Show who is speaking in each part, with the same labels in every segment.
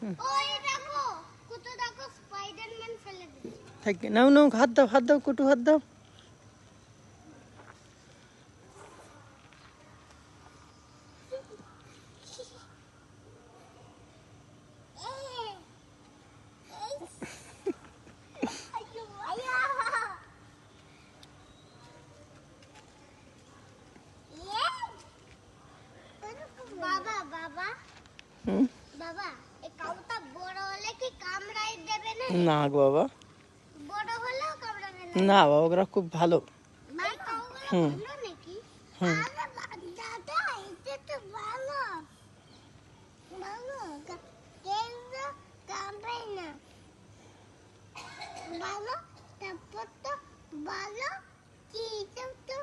Speaker 1: ওই দেখো কত দেখো স্পাইডারম্যান ফেলে দিয়েছে
Speaker 2: থাকে নাও নাও হাত দাও কুটু হাত দাও
Speaker 1: বাবা বাবা
Speaker 2: হুম
Speaker 1: বাবা এই কাউটা বড় হলে কি কামড়াই দেবে না
Speaker 2: না গো বাবা
Speaker 1: বড় হলেও কামড়াবে না
Speaker 2: না বাবা ওরা খুব ভালো
Speaker 1: এই কাউগুলো
Speaker 2: হুম।
Speaker 1: ভালো নাকি
Speaker 2: হুম
Speaker 1: আরে দাদা এটা তো ভালো ভালো কেন কামড়াই না ভালো তারপর তো ভালো কি তো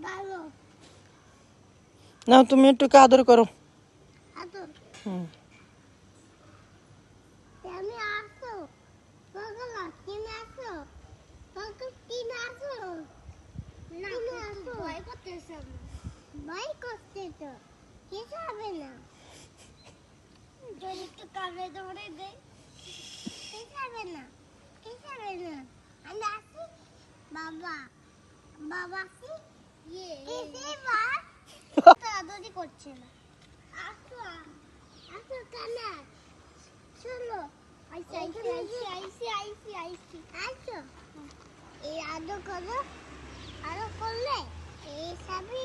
Speaker 1: ভালো
Speaker 2: নাও তুমি একটু আদর করো
Speaker 1: আদর
Speaker 2: হুম
Speaker 1: আমি আসো পাগলা কিনে আসো পাগল কিনে আসো না আসো ভয় করতেছে ভয় করতে তো কিছু হবে না যদি একটু কামড়ে দৌড়ে দেয় কিছু হবে না কিছু হবে না আমি আসি বাবা বাবা আসি কিসে মা তো আদরই করছে না আসো আসো কানা চলো আইসি আসো এই আদর করো আরো করলে এই সবই